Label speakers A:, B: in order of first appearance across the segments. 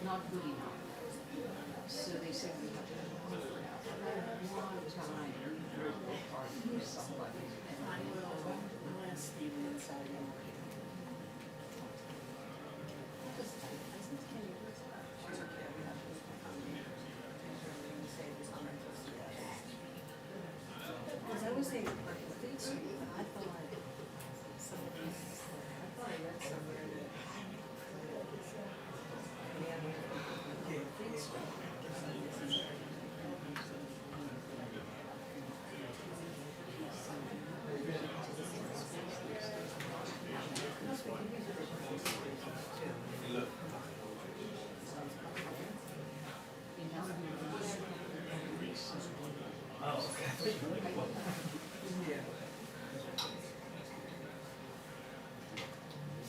A: Not good enough. So they said we have to have a long time for somebody. Because I was saying, I thought somebody, I thought I read somewhere that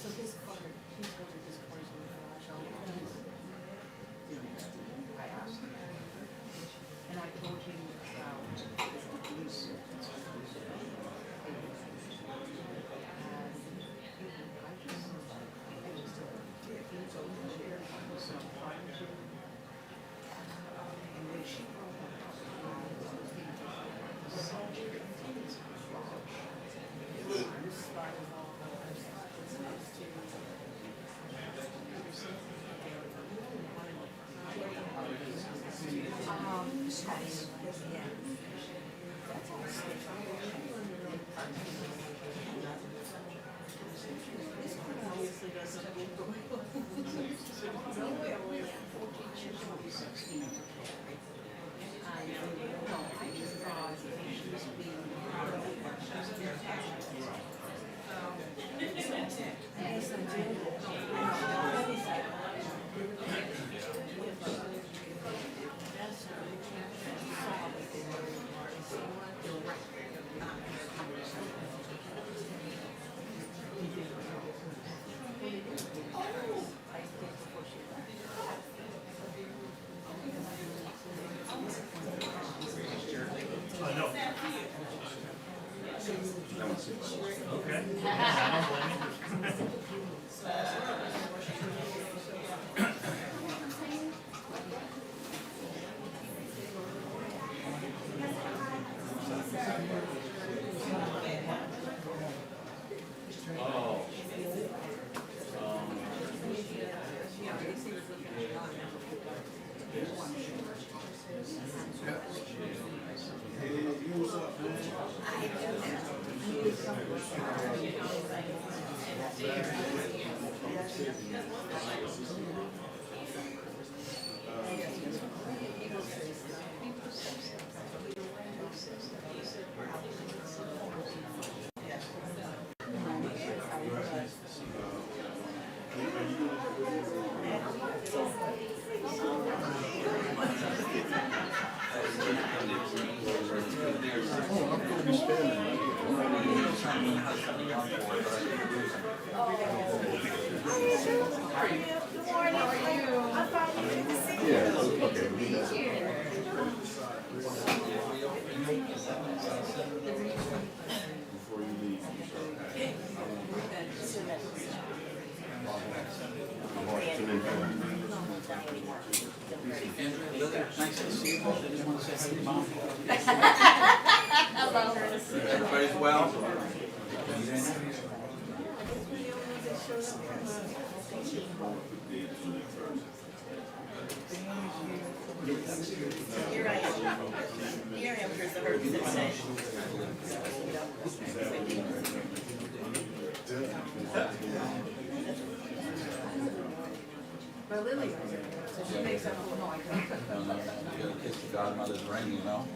A: so his car, he's going to his car's in the garage. I asked him, and I told him about Muse. And when she brought that up,
B: Okay.
C: Everybody's well?
D: Here I am. Here I am, here's the herd that say.
A: But Lily was in there, so she makes up, oh, no, I don't.
C: You gotta kiss the godmother's ring, you know?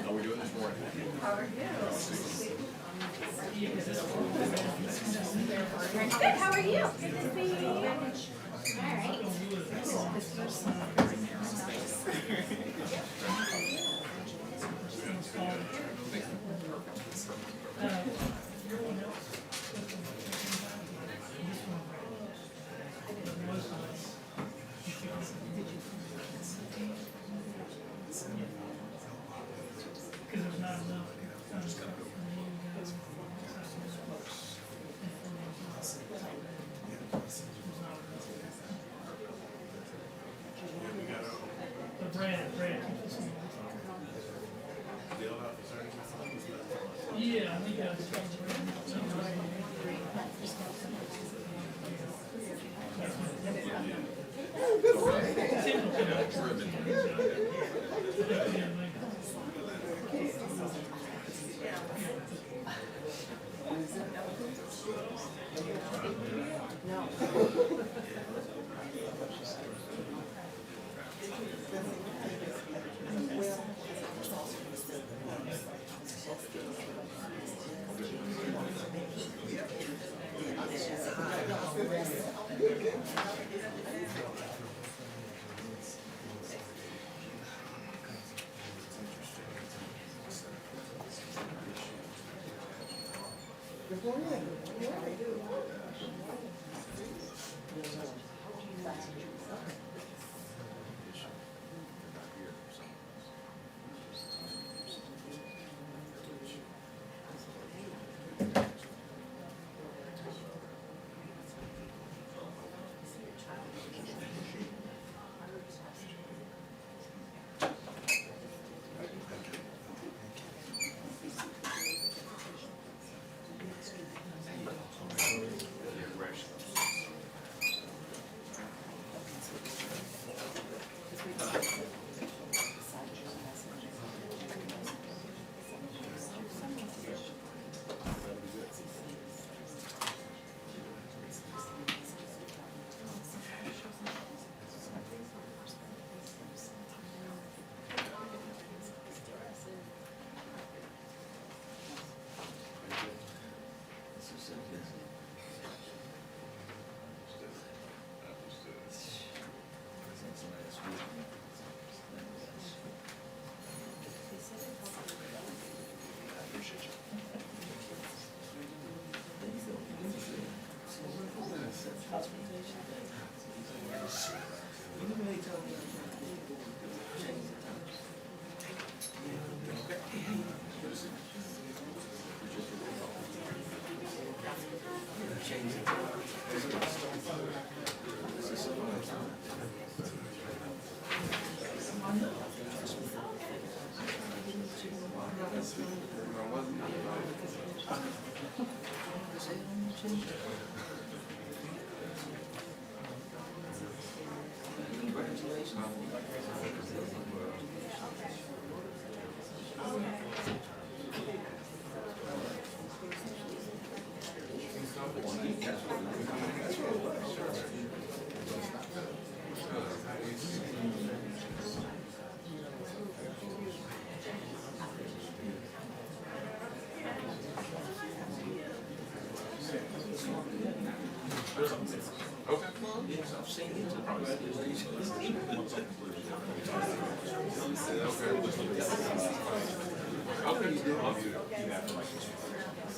E: How we doing this morning?
F: Good, how are you? Good to see you. All right.
B: Yeah, I think that's.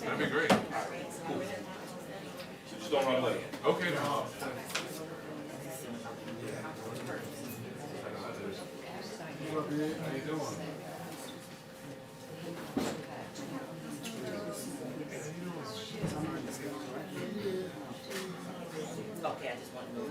E: That'd be great. Just don't run late. Okay, now.
G: What up, man? How you doing?
D: Okay, I just want to know.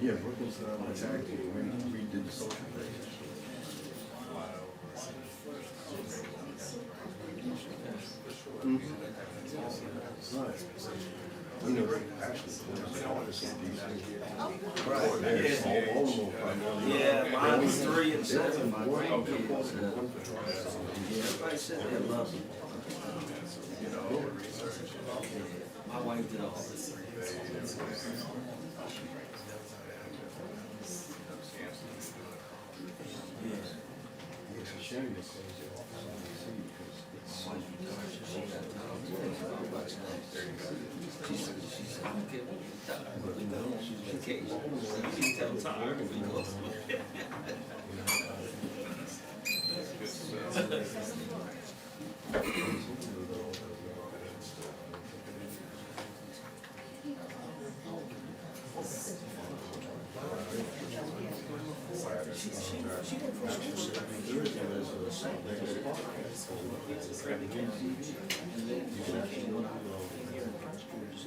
G: Yeah, Brooklyn's attacked you. We did the social thing. Right. You know, actually,
H: Yeah, mine was 3 and 7. My grandkids. Yeah, everybody said they love them. My wife did all this.
G: It's a shame to close it off on DC because
H: She said, I don't care when you die, but we know she's vacation. You can tell time if we go.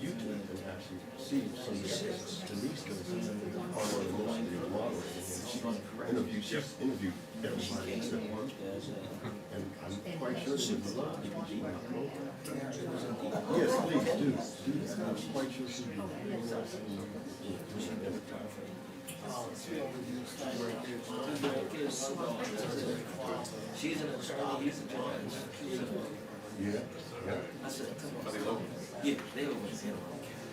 G: you can actually see some of the Denise goes in and part of the ministry of law, and she's interviewed everybody except one. And I'm quite sure there's a lot of people do not know that. Yes, please do. I'm quite sure she'll be interested in advertising.
H: She's an attorney, he's a judge.
G: Yeah, yeah.
H: I said, come on. Yeah, they always hit him.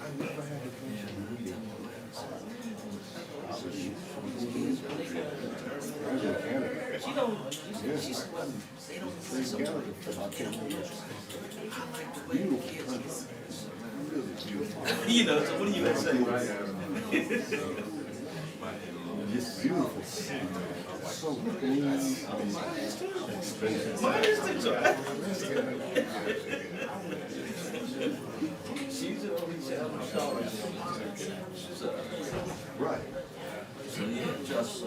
G: I never had a patient meeting. So she's in Canada.
H: She don't, she's what, they don't say
G: She's in
H: something.
G: Canada for about 10 years.
H: I like the way the
G: Beautiful
H: kids
G: country. Really beautiful.
H: You know, so what do you gonna say?
G: Just beautiful. So clean. I mean, expensive.
H: Mine is too. She's the only child of college. So,
G: Right.
H: so yeah, just,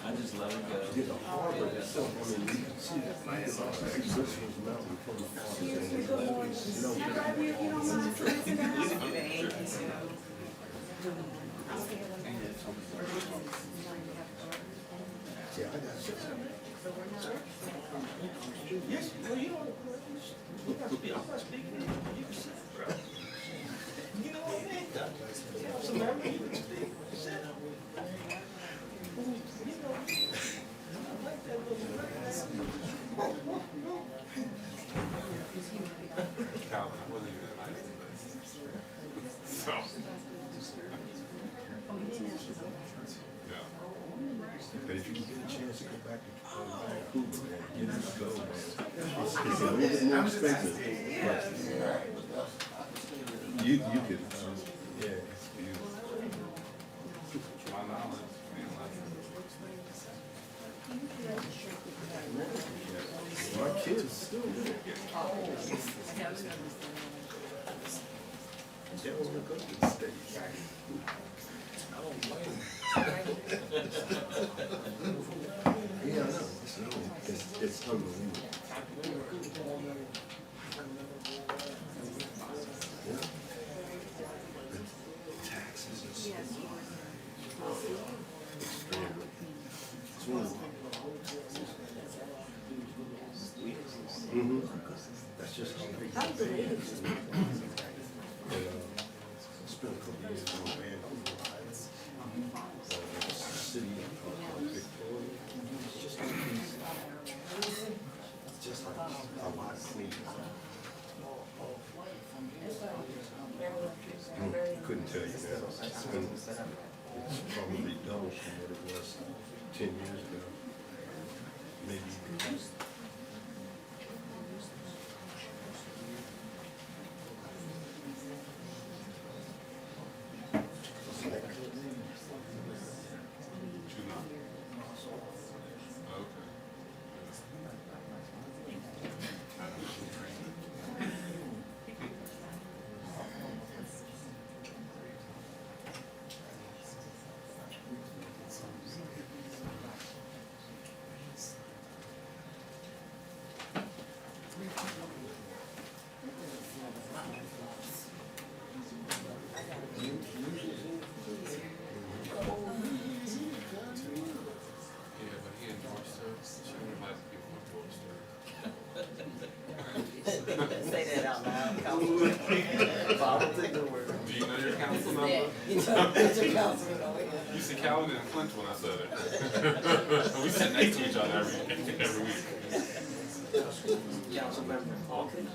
H: I just let her go.
G: Yeah, the harbor itself, I mean, you can see that. This was mountain from the harbor. Yeah, I got you.
H: Yes, well, you don't, I'm not speaking, you can sit, bro. You know what I mean? You have some memory, you can speak, sit. You know, I like that little
E: Calvin, I wasn't even nice. So. Yeah.
G: But if you can get a chance to go back to Vancouver, man, you just go, man. It's a little bit more expensive, but you could, yeah, it's beautiful.
E: My knowledge,
G: My kids still do it. They don't want to go to the States. I don't blame them. Yeah, I know. It's unbelievable. Yeah. The taxes and stuff. Extremely. It's one of them. Mm-hmm. That's just how big it is. Spent a couple years in Vancouver, city of Victoria. It's just like a lot cleaner. Couldn't tell you now. It's probably double from what it was 10 years ago. Maybe.
D: Say that out loud.
E: do you know your council number?
D: It's your councilman over here.
E: You see Calvin and Flint when I said it. We sit next to each other every week.
H: Council member Hawkins.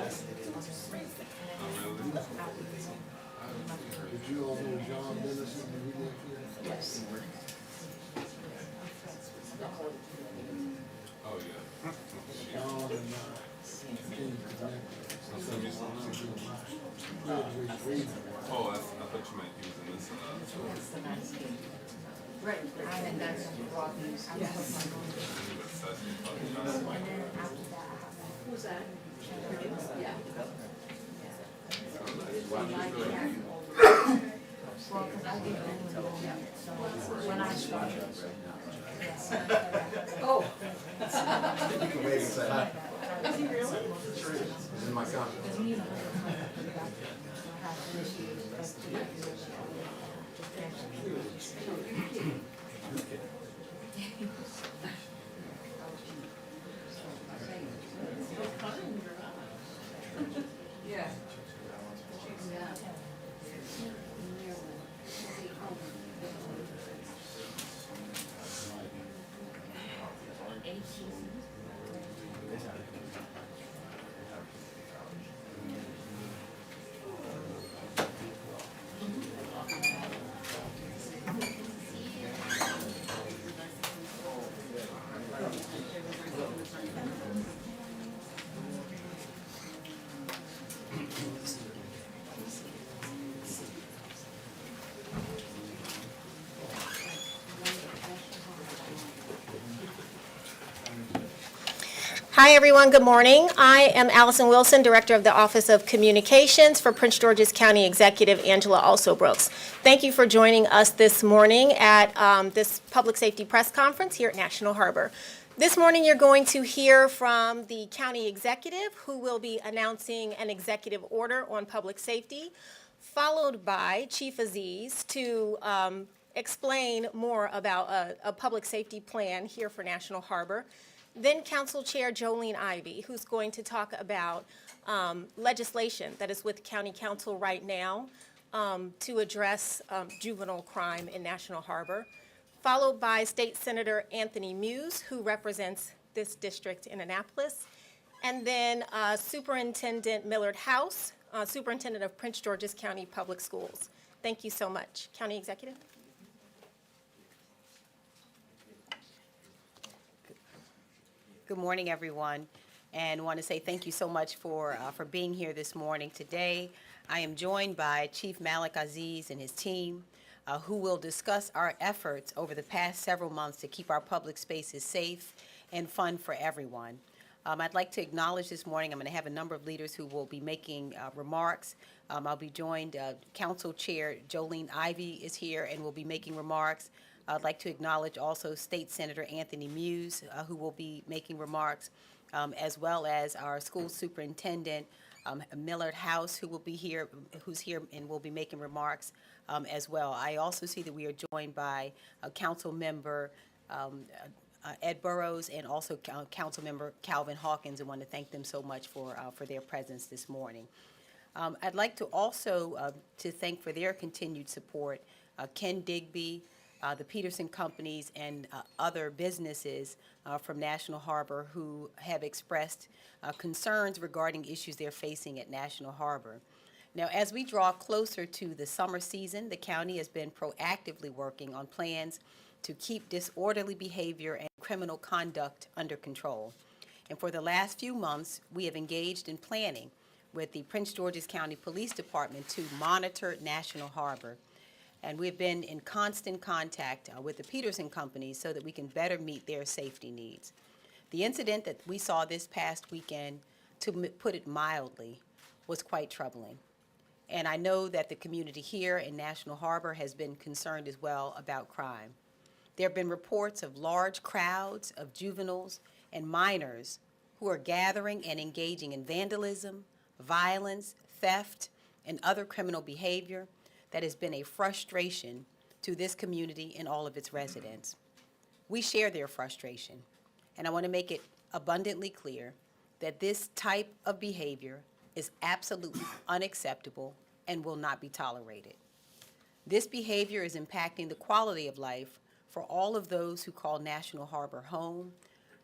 G: Did you all know John Dennison? Did he live here?
A: Yes.
E: Oh, yeah.
G: John and King connected.
E: Oh, I thought you meant using this.
A: Right, and that's what Muse. Who's that? Yeah. When I started. Oh.
G: You can maybe say hi. Is he really? Sure is. It's in my contract.
A: Yeah.
F: Hi, everyone. Good morning. I am Allison Wilson, Director of the Office of Communications for Prince George's County Executive Angela Alsobrooks. Thank you for joining us this morning at this Public Safety Press Conference here at National Harbor. This morning, you're going to hear from the County Executive, who will be announcing an executive order on public safety, followed by Chief Aziz to explain more about a public safety plan here for National Harbor. Then Council Chair Jolene Ivey, who's going to talk about legislation that is with County Council right now to address juvenile crime in National Harbor, followed by State Senator Anthony Muse, who represents this district in Annapolis, and then Superintendent Millard House, Superintendent of Prince George's County Public Schools. Thank you so much. County Executive.
D: Good morning, everyone, and want to say thank you so much for being here this morning. Today, I am joined by Chief Malik Aziz and his team, who will discuss our efforts over the past several months to keep our public spaces safe and fun for everyone. I'd like to acknowledge this morning, I'm going to have a number of leaders who will be making remarks. I'll be joined, Council Chair Jolene Ivey is here and will be making remarks. I'd like to acknowledge also State Senator Anthony Muse, who will be making remarks, as well as our school superintendent, Millard House, who will be here, who's here and will be making remarks as well. I also see that we are joined by Council Member Ed Burrows and also Council Member Calvin Hawkins, and want to thank them so much for their presence this morning. I'd like to also to thank for their continued support Ken Digby, the Peterson companies, and other businesses from National Harbor who have expressed concerns regarding issues they're facing at National Harbor. Now, as we draw closer to the summer season, the county has been proactively working on plans to keep disorderly behavior and criminal conduct under control. And for the last few months, we have engaged in planning with the Prince George's County Police Department to monitor National Harbor. And we've been in constant contact with the Peterson companies so that we can better meet their safety needs. The incident that we saw this past weekend, to put it mildly, was quite troubling. And I know that the community here in National Harbor has been concerned as well about crime. There have been reports of large crowds of juveniles and minors who are gathering and engaging in vandalism, violence, theft, and other criminal behavior that has been a frustration to this community and all of its residents. We share their frustration, and I want to make it abundantly clear that this type of behavior is absolutely unacceptable and will not be tolerated. This behavior is impacting the quality of life for all of those who call National Harbor home,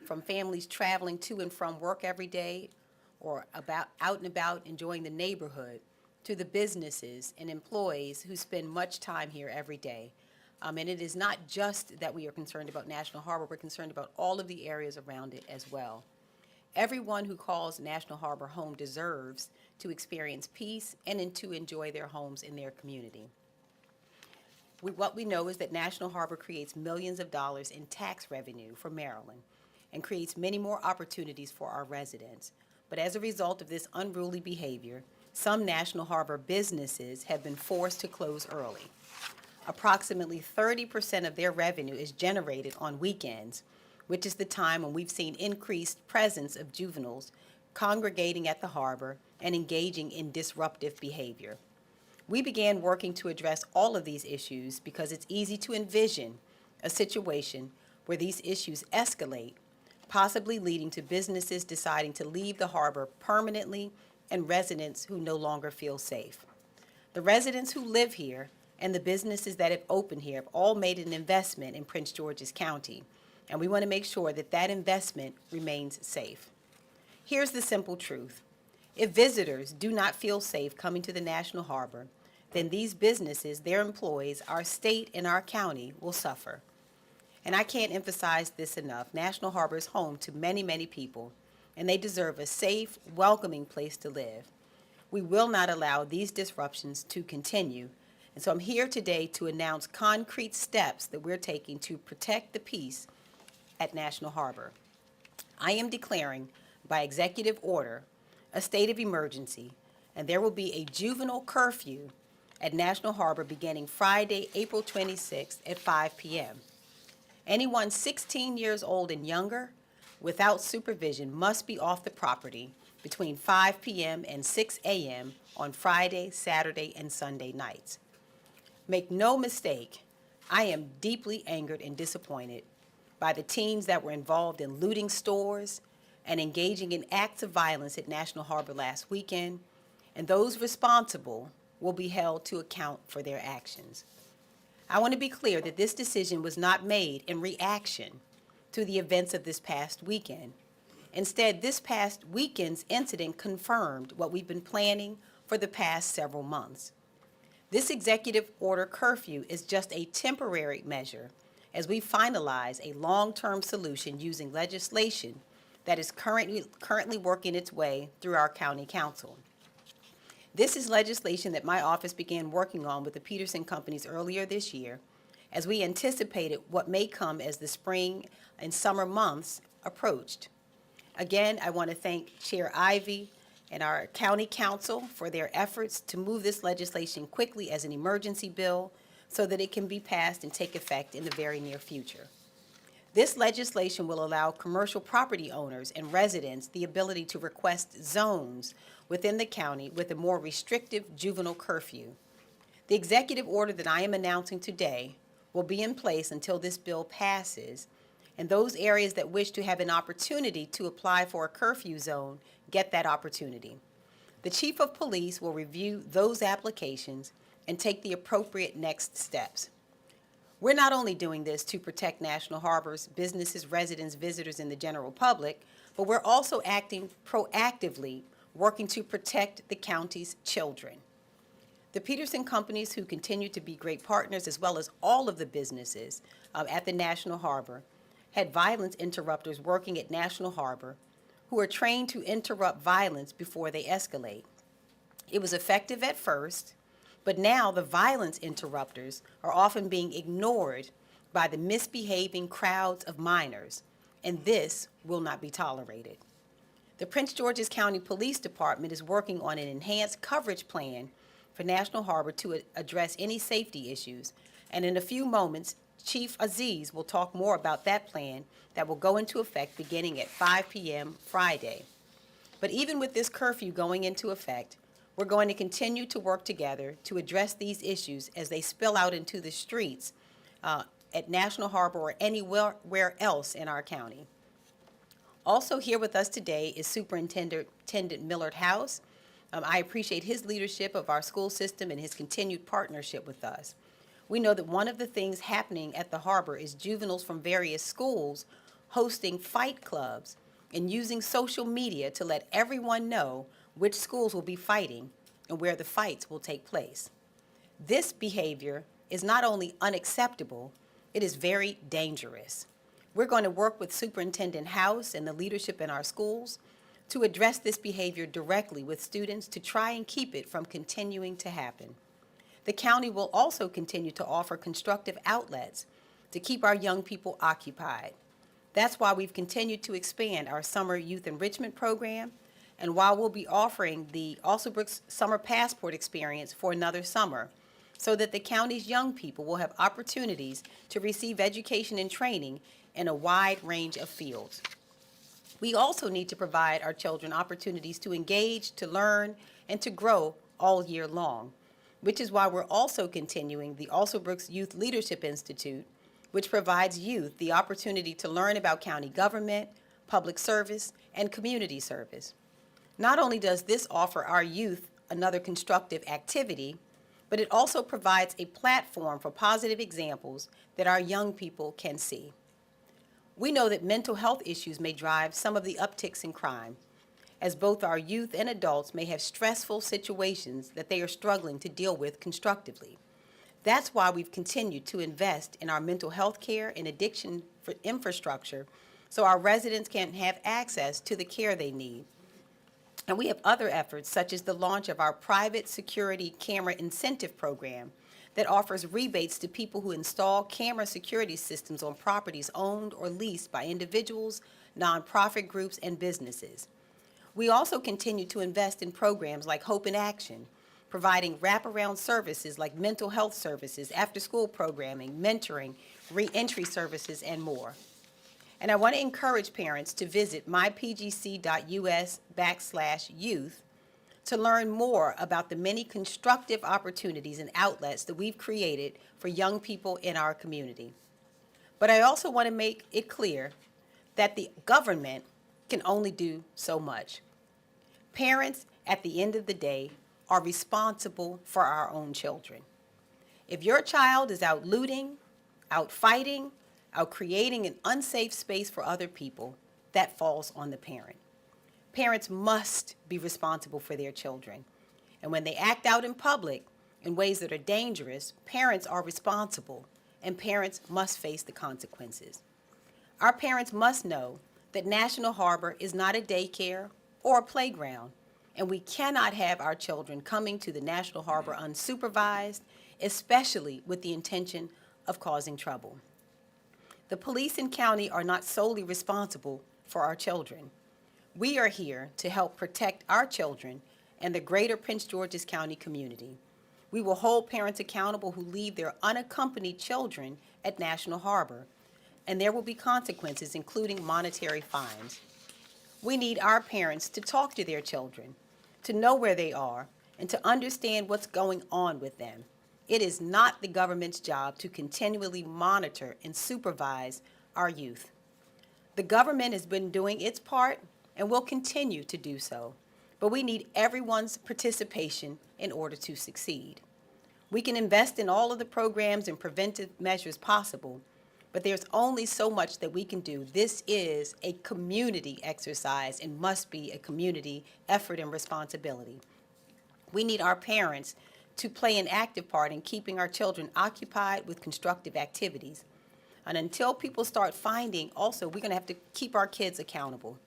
D: from families traveling to and from work every day, or out and about enjoying the neighborhood, to the businesses and employees who spend much time here every day. And it is not just that we are concerned about National Harbor, we're concerned about all of the areas around it as well. Everyone who calls National Harbor home deserves to experience peace and to enjoy their homes in their community. What we know is that National Harbor creates millions of dollars in tax revenue for Maryland and creates many more opportunities for our residents. But as a result of this unruly behavior, some National Harbor businesses have been forced to close early. Approximately 30% of their revenue is generated on weekends, which is the time when we've seen increased presence of juveniles congregating at the harbor and engaging in disruptive behavior. We began working to address all of these issues because it's easy to envision a situation where these issues escalate, possibly leading to businesses deciding to leave the harbor permanently and residents who no longer feel safe. The residents who live here and the businesses that have opened here have all made an investment in Prince George's County, and we want to make sure that that investment remains safe. Here's the simple truth. If visitors do not feel safe coming to the National Harbor, then these businesses, their employees, our state, and our county will suffer. And I can't emphasize this enough. National Harbor is home to many, many people, and they deserve a safe, welcoming place to live. We will not allow these disruptions to continue, and so I'm here today to announce concrete steps that we're taking to protect the peace at National Harbor. I am declaring, by executive order, a state of emergency, and there will be a juvenile curfew at National Harbor beginning Friday, April 26th at 5 p.m. Anyone 16 years old and younger without supervision must be off the property between 5 p.m. and 6 a.m. on Friday, Saturday, and Sunday nights. Make no mistake, I am deeply angered and disappointed by the teens that were involved in looting stores and engaging in acts of violence at National Harbor last weekend, and those responsible will be held to account for their actions. I want to be clear that this decision was not made in reaction to the events of this past weekend. Instead, this past weekend's incident confirmed what we've been planning for the past several months. This executive order curfew is just a temporary measure as we finalize a long-term solution using legislation that is currently working its way through our county council. This is legislation that my office began working on with the Peterson companies earlier this year as we anticipated what may come as the spring and summer months approached. Again, I want to thank Chair Ivy and our county council for their efforts to move this legislation quickly as an emergency bill so that it can be passed and take effect in the very near future. This legislation will allow commercial property owners and residents the ability to request zones within the county with a more restrictive juvenile curfew. The executive order that I am announcing today will be in place until this bill passes, and those areas that wish to have an opportunity to apply for a curfew zone get that opportunity. The Chief of Police will review those applications and take the appropriate next steps. We're not only doing this to protect National Harbor's businesses, residents, visitors, and the general public, but we're also acting proactively, working to protect the county's children. The Peterson companies, who continue to be great partners, as well as all of the businesses at the National Harbor, had violence interrupters working at National Harbor who are trained to interrupt violence before they escalate. It was effective at first, but now the violence interrupters are often being ignored by the misbehaving crowds of minors, and this will not be tolerated. The Prince George's County Police Department is working on an enhanced coverage plan for National Harbor to address any safety issues, and in a few moments, Chief Aziz will talk more about that plan that will go into effect beginning at 5 p.m. Friday. But even with this curfew going into effect, we're going to continue to work together to address these issues as they spill out into the streets at National Harbor or anywhere else in our county. Also here with us today is Superintendent Millard House. I appreciate his leadership of our school system and his continued partnership with us. We know that one of the things happening at the harbor is juveniles from various schools hosting fight clubs and using social media to let everyone know which schools will be fighting and where the fights will take place. This behavior is not only unacceptable, it is very dangerous. We're going to work with Superintendent House and the leadership in our schools to address this behavior directly with students to try and keep it from continuing to happen. The county will also continue to offer constructive outlets to keep our young people occupied. That's why we've continued to expand our summer youth enrichment program, and while we'll be offering the Alsobrooks Summer Passport experience for another summer, so that the county's young people will have opportunities to receive education and training in a wide range of fields. We also need to provide our children opportunities to engage, to learn, and to grow all year long, which is why we're also continuing the Alsobrooks Youth Leadership Institute, which provides youth the opportunity to learn about county government, public service, and community service. Not only does this offer our youth another constructive activity, but it also provides a platform for positive examples that our young people can see. We know that mental health issues may drive some of the upticks in crime, as both our youth and adults may have stressful situations that they are struggling to deal with constructively. That's why we've continued to invest in our mental health care and addiction infrastructure so our residents can have access to the care they need. And we have other efforts, such as the launch of our private security camera incentive program that offers rebates to people who install camera security systems on properties owned or leased by individuals, nonprofit groups, and businesses. We also continue to invest in programs like Hope in Action, providing wraparound services like mental health services, after-school programming, mentoring, reentry services, and more. And I want to encourage parents to visit mypgc.us/youth to learn more about the many constructive opportunities and outlets that we've created for young people in our community. But I also want to make it clear that the government can only do so much. Parents, at the end of the day, are responsible for our own children. If your child is out looting, out fighting, out creating an unsafe space for other people, that falls on the parent. Parents must be responsible for their children. And when they act out in public in ways that are dangerous, parents are responsible, and parents must face the consequences. Our parents must know that National Harbor is not a daycare or a playground, and we cannot have our children coming to the National Harbor unsupervised, especially with the intention of causing trouble. The police and county are not solely responsible for our children. We are here to help protect our children and the greater Prince George's County community. We will hold parents accountable who leave their unaccompanied children at National Harbor, and there will be consequences, including monetary fines. We need our parents to talk to their children, to know where they are, and to understand what's going on with them. It is not the government's job to continually monitor and supervise our youth. The government has been doing its part and will continue to do so, but we need everyone's participation in order to succeed. We can invest in all of the programs and preventive measures possible, but there's only so much that we can do. This is a community exercise and must be a community effort and responsibility. We need our parents to play an active part in keeping our children occupied with constructive activities. And until people start finding, also, we're going to have to keep our kids accountable.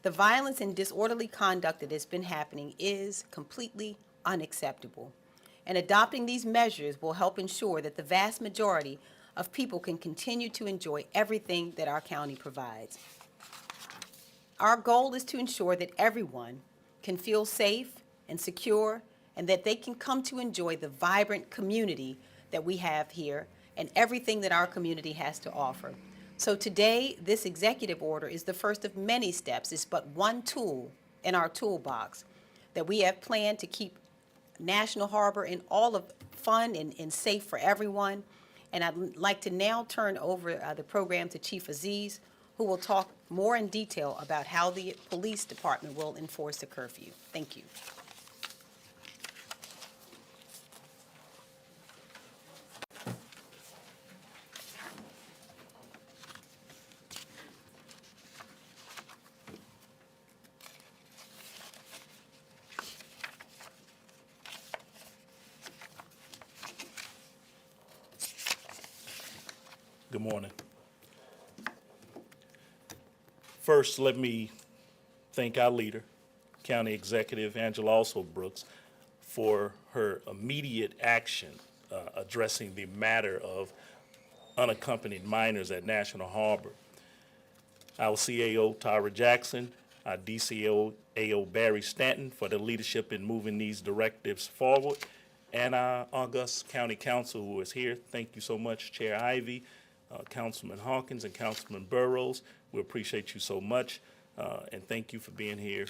D: The violence and disorderly conduct that has been happening is completely unacceptable. And adopting these measures will help ensure that the vast majority of people can continue to enjoy everything that our county provides. Our goal is to ensure that everyone can feel safe and secure, and that they can come to enjoy the vibrant community that we have here and everything that our community has to offer. So today, this executive order is the first of many steps. It's but one tool in our toolbox that we have planned to keep National Harbor and all of fun and safe for everyone. And I'd like to now turn over the program to Chief Aziz, who will talk more in detail about how the police department will enforce the curfew. Thank you.
I: Good morning. First, let me thank our leader, County Executive Angela Alsobrooks, for her immediate action addressing the matter of unaccompanied minors at National Harbor. Our CAO, Tyra Jackson, our DCO, AO Barry Stanton, for their leadership in moving these directives forward, and our August County Council who is here. Thank you so much, Chair Ivy, Councilman Hawkins, and Councilman Burrows. We appreciate you so much, and thank you for being here,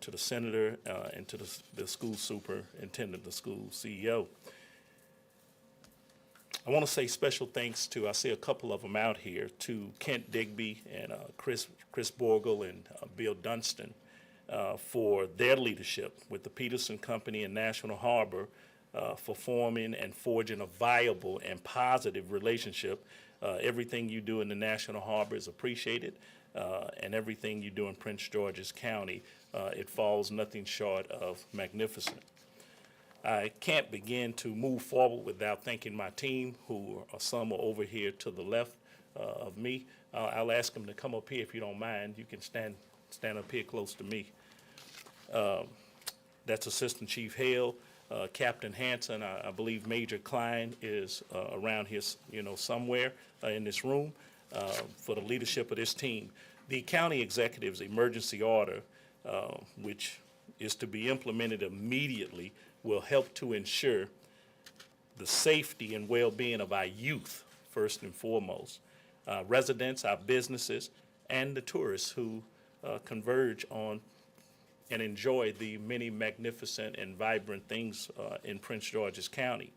I: to the Senator and to the school superintendent, the school CEO. I want to say special thanks to, I see a couple of them out here, to Kent Digby and Chris Borgel and Bill Dunstan for their leadership with the Peterson Company and National Harbor for forming and forging a viable and positive relationship. Everything you do in the National Harbor is appreciated, and everything you do in Prince George's County, it falls nothing short of magnificent. I can't begin to move forward without thanking my team, who are some are over here to the left of me. I'll ask them to come up here if you don't mind. You can stand up here close to me. That's Assistant Chief Hale, Captain Hanson. I believe Major Klein is around here, somewhere in this room for the leadership of this team. The county executive's emergency order, which is to be implemented immediately, will help to ensure the safety and well-being of our youth, first and foremost, residents, our businesses, and the tourists who converge on and enjoy the many magnificent and vibrant things in Prince George's County.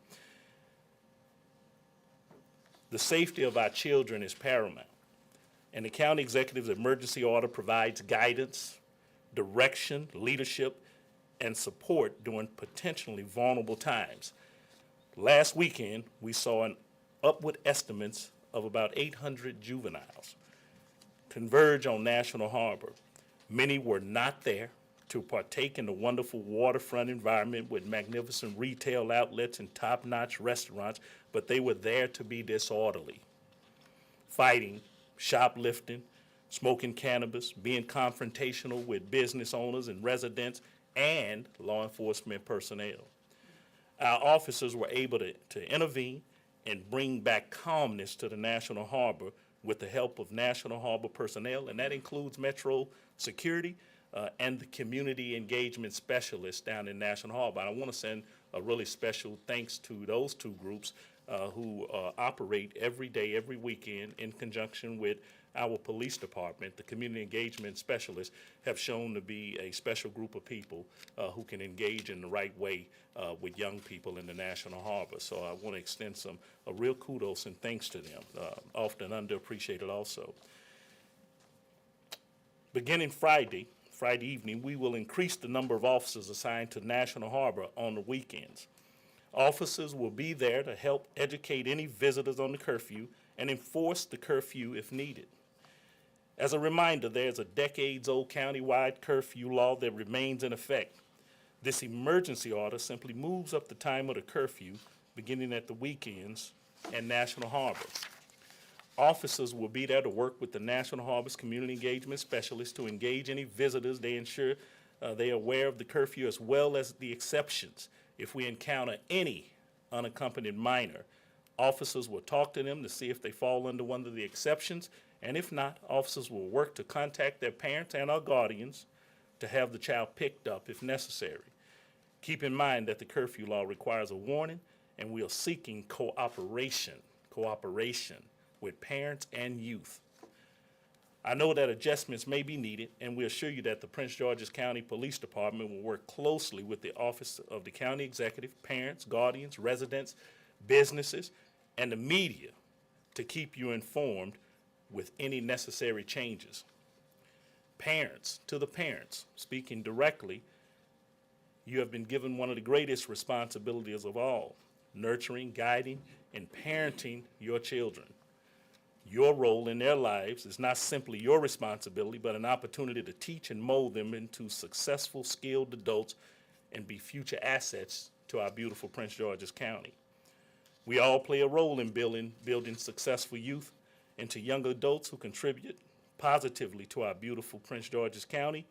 I: The safety of our children is paramount, and the county executive's emergency order provides guidance, direction, leadership, and support during potentially vulnerable times. Last weekend, we saw an upward estimates of about 800 juveniles converge on National Harbor. Many were not there to partake in the wonderful waterfront environment with magnificent retail outlets and top-notch restaurants, but they were there to be disorderly, fighting, shoplifting, smoking cannabis, being confrontational with business owners and residents, and law enforcement personnel. Our officers were able to intervene and bring back calmness to the National Harbor with the help of National Harbor personnel, and that includes Metro Security and the community engagement specialists down in National Harbor. And I want to send a really special thanks to those two groups who operate every day, every weekend in conjunction with our police department. The community engagement specialists have shown to be a special group of people who can engage in the right way with young people in the National Harbor. So I want to extend a real kudos and thanks to them, often underappreciated also. Beginning Friday evening, we will increase the number of officers assigned to National Harbor on the weekends. Officers will be there to help educate any visitors on the curfew and enforce the curfew if needed. As a reminder, there's a decades-old countywide curfew law that remains in effect. This emergency order simply moves up the time of the curfew, beginning at the weekends and National Harbor. Officers will be there to work with the National Harbor's community engagement specialists to engage any visitors. They ensure they are aware of the curfew as well as the exceptions. If we encounter any unaccompanied minor, officers will talk to them to see if they fall under one of the exceptions, and if not, officers will work to contact their parents and our guardians to have the child picked up if necessary. Keep in mind that the curfew law requires a warning, and we are seeking cooperation with parents and youth. I know that adjustments may be needed, and we assure you that the Prince George's County Police Department will work closely with the Office of the County Executive, parents, guardians, residents, businesses, and the media to keep you informed with any necessary changes. Parents, to the parents, speaking directly, you have been given one of the greatest responsibilities of all, nurturing, guiding, and parenting your children. Your role in their lives is not simply your responsibility, but an opportunity to teach and mold them into successful, skilled adults and be future assets to our beautiful Prince George's County. We all play a role in building successful youth, and to young adults who contribute positively to our beautiful Prince George's County,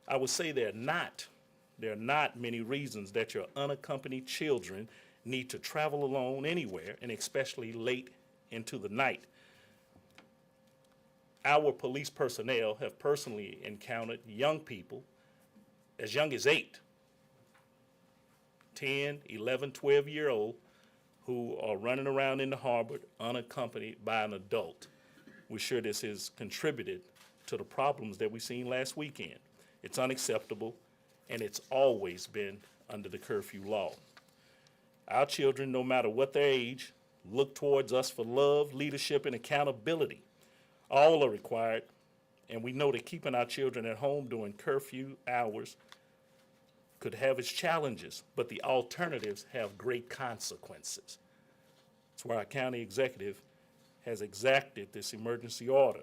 I: I would say there are not many reasons that your unaccompanied children need to travel alone anywhere, and especially late into the night. Our police personnel have personally encountered young people as young as 8, 10, 11, 12-year-old who are running around in the harbor unaccompanied by an adult. We're sure this has contributed to the problems that we seen last weekend. It's unacceptable, and it's always been under the curfew law. Our children, no matter what their age, look towards us for love, leadership, and accountability. All are required, and we know that keeping our children at home during curfew hours could have its challenges, but the alternatives have great consequences. That's why our county executive has exacted this emergency order,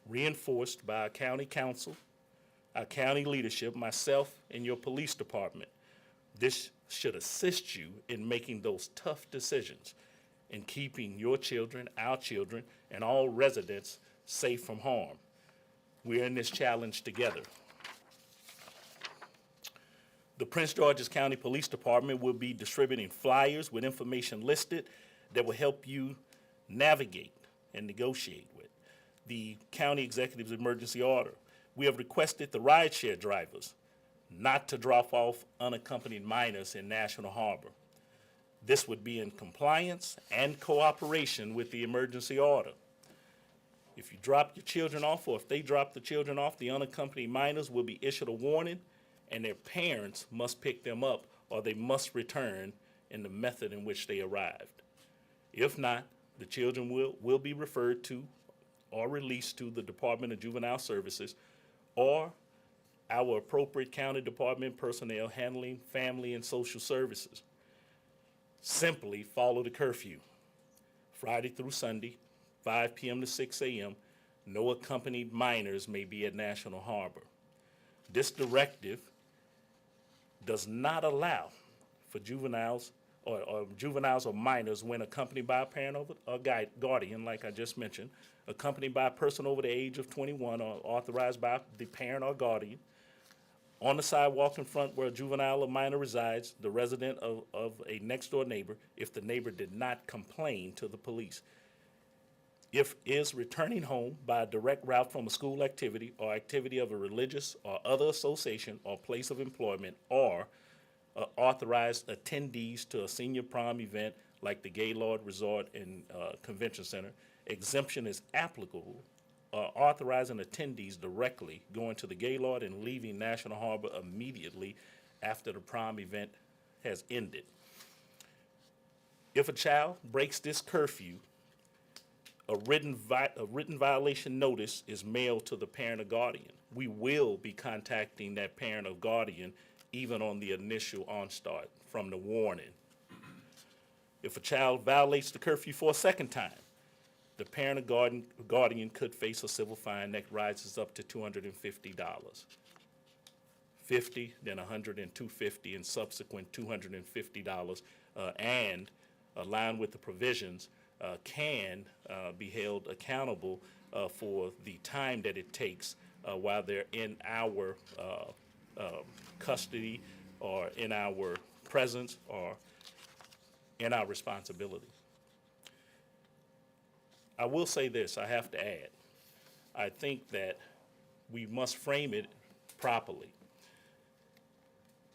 I: reinforced by our county council, our county leadership, myself, and your police department. This should assist you in making those tough decisions in keeping your children, our children, and all residents safe from harm. We're in this challenge together. The Prince George's County Police Department will be distributing flyers with information listed that will help you navigate and negotiate with the county executive's emergency order. We have requested the rideshare drivers not to drop off unaccompanied minors in National Harbor. This would be in compliance and cooperation with the emergency order. If you drop your children off, or if they drop the children off, the unaccompanied minors will be issued a warning, and their parents must pick them up, or they must return in the method in which they arrived. If not, the children will be referred to or released to the Department of Juvenile Services or our appropriate county department personnel handling family and social services. Simply follow the curfew. Friday through Sunday, 5 p.m. to 6 a.m., no accompanied minors may be at National Harbor. This directive does not allow for juveniles or minors when accompanied by a parent or guardian, like I just mentioned, accompanied by a person over the age of 21 or authorized by the parent or guardian, on the sidewalk in front where a juvenile or minor resides, the resident of a next-door neighbor, if the neighbor did not complain to the police. If is returning home by a direct route from a school activity or activity of a religious or other association or place of employment, or authorized attendees to a senior prom event like the Gaylord Resort and Convention Center, exemption is applicable, authorizing attendees directly going to the Gaylord and leaving National Harbor immediately after the prom event has ended. If a child breaks this curfew, a written violation notice is mailed to the parent or guardian. We will be contacting that parent or guardian even on the initial onstart from the warning. If a child violates the curfew for a second time, the parent or guardian could face a civil fine that rises up to $250. $50, then $100 and $250, and subsequent $250, and aligned with the provisions, can be held accountable for the time that it takes while they're in our custody or in our presence or in our responsibility. I will say this, I have to add. I think that we must frame it properly.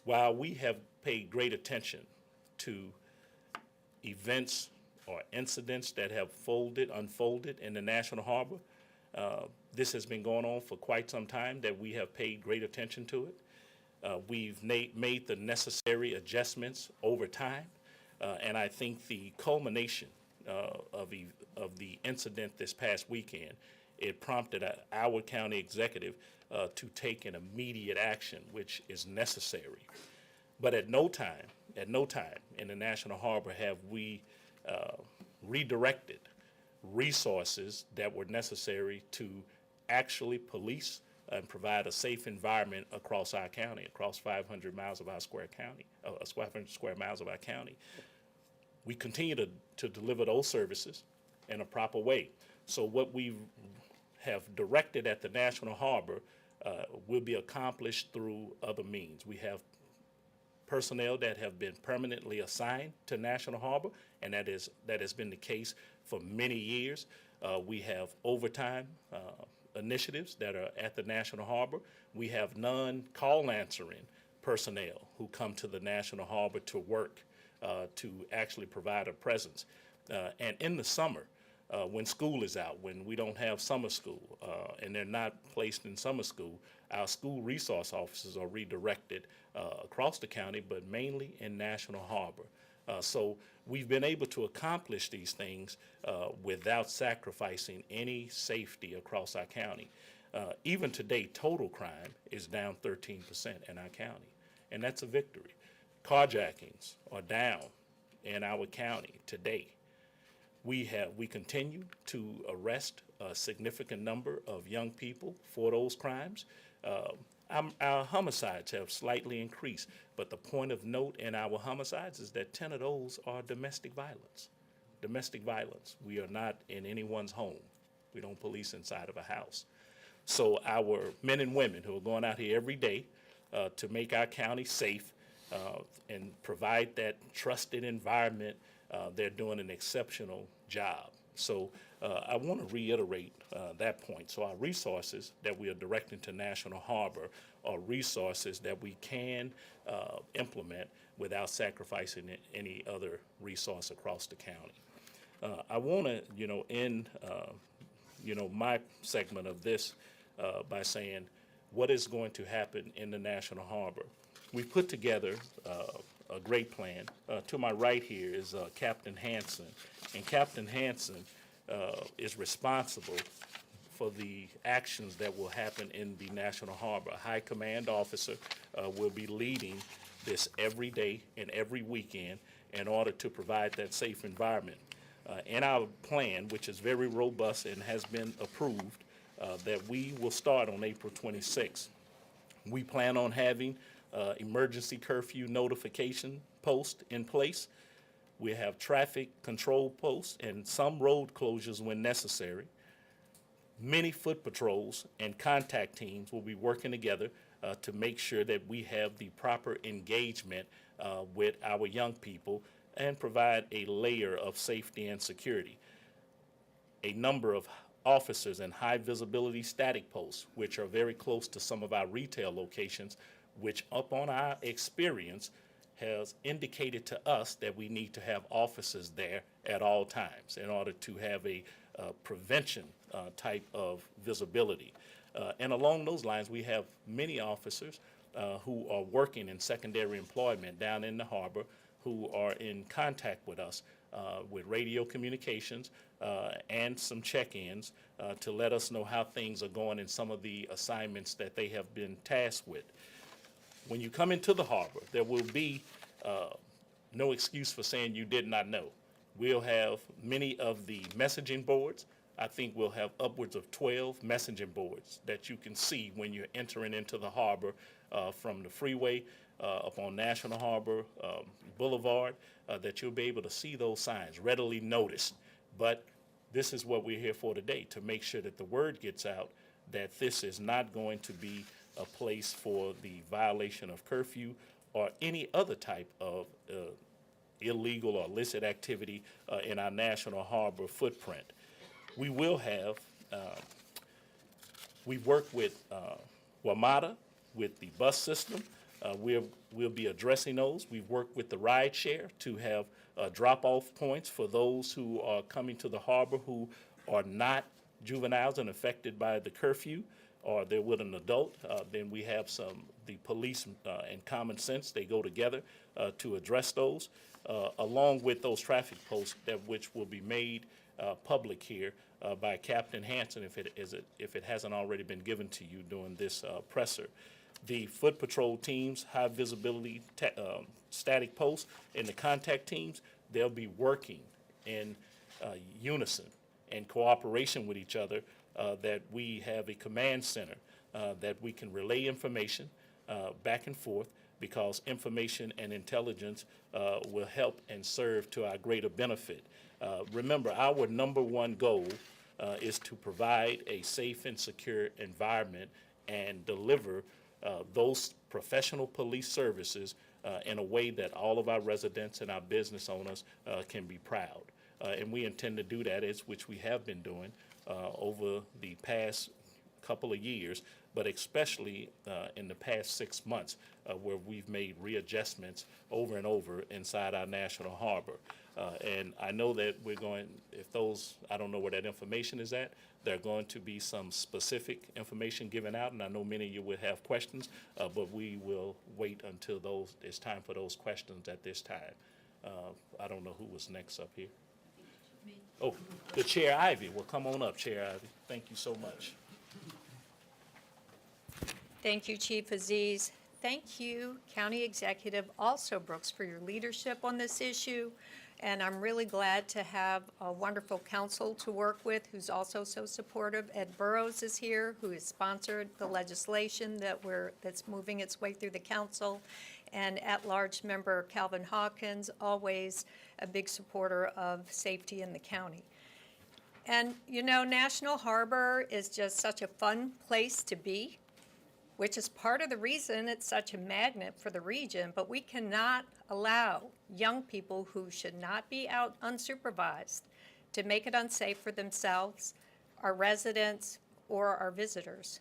I: While we have paid great attention to events or incidents that have unfolded in the National Harbor, this has been going on for quite some time, that we have paid great attention to it. We've made the necessary adjustments over time, and I think the culmination of the incident this past weekend, it prompted our county executive to take an immediate action, which is necessary. But at no time in the National Harbor have we redirected resources that were necessary to actually police and provide a safe environment across our county, across 500 miles of our square county, 500 square miles of our county. We continue to deliver those services. in a proper way. So what we have directed at the National Harbor will be accomplished through other means. We have personnel that have been permanently assigned to National Harbor, and that has been the case for many years. We have overtime initiatives that are at the National Harbor. We have non-call answering personnel who come to the National Harbor to work, to actually provide a presence. And in the summer, when school is out, when we don't have summer school, and they're not placed in summer school, our school resource officers are redirected across the county, but mainly in National Harbor. So we've been able to accomplish these things without sacrificing any safety across our county. Even today, total crime is down 13% in our county, and that's a victory. Carjackings are down in our county today. We continue to arrest a significant number of young people for those crimes. Our homicides have slightly increased, but the point of note in our homicides is that 10 of those are domestic violence. Domestic violence. We are not in anyone's home. We don't police inside of a house. So our men and women who are going out here every day to make our county safe and provide that trusted environment, they're doing an exceptional job. So I want to reiterate that point. So our resources that we are directing to National Harbor are resources that we can implement without sacrificing any other resource across the county. I want to, end, my segment of this by saying what is going to happen in the National Harbor. We've put together a great plan. To my right here is Captain Hansen, and Captain Hansen is responsible for the actions that will happen in the National Harbor. A high command officer will be leading this every day and every weekend in order to provide that safe environment. In our plan, which is very robust and has been approved, that we will start on April 26th. We plan on having emergency curfew notification post in place. We have traffic control posts and some road closures when necessary. Many foot patrols and contact teams will be working together to make sure that we have the proper engagement with our young people and provide a layer of safety and security. A number of officers in high visibility static posts, which are very close to some of our retail locations, which upon our experience has indicated to us that we need to have officers there at all times in order to have a prevention type of visibility. And along those lines, we have many officers who are working in secondary employment down in the harbor who are in contact with us with radio communications and some check-ins to let us know how things are going in some of the assignments that they have been tasked with. When you come into the harbor, there will be no excuse for saying you did not know. We'll have many of the messaging boards. I think we'll have upwards of 12 messaging boards that you can see when you're entering into the harbor from the freeway up on National Harbor Boulevard, that you'll be able to see those signs readily noticed. But this is what we're here for today, to make sure that the word gets out that this is not going to be a place for the violation of curfew or any other type of illegal or illicit activity in our National Harbor footprint. We will have, we work with WMATA, with the bus system. We'll be addressing those. We've worked with the ride share to have drop-off points for those who are coming to the harbor who are not juveniles and affected by the curfew, or they're with an adult. Then we have the police and common sense, they go together to address those, along with those traffic posts which will be made public here by Captain Hansen if it hasn't already been given to you during this presser. The foot patrol teams, high visibility static posts, and the contact teams, they'll be working in unison and cooperation with each other, that we have a command center that we can relay information back and forth, because information and intelligence will help and serve to our greater benefit. Remember, our number one goal is to provide a safe and secure environment and deliver those professional police services in a way that all of our residents and our business owners can be proud. And we intend to do that, which we have been doing over the past couple of years, but especially in the past 6 months, where we've made readjustments over and over inside our national harbor. And I know that we're going, if those, I don't know where that information is at, there are going to be some specific information given out, and I know many of you will have questions, but we will wait until it's time for those questions at this time. I don't know who was next up here. Oh, the Chair Ivy. Well, come on up, Chair Ivy. Thank you so much.
J: Thank you, Chief Aziz. Thank you, County Executive Alsobrooks, for your leadership on this issue. And I'm really glad to have a wonderful council to work with who's also so supportive. Ed Burrows is here, who has sponsored the legislation that's moving its way through the council. And at-large member Calvin Hawkins, always a big supporter of safety in the county. And you know, National Harbor is just such a fun place to be, which is part of the reason it's such a magnet for the region, but we cannot allow young people who should not be out unsupervised to make it unsafe for themselves, our residents, or our visitors.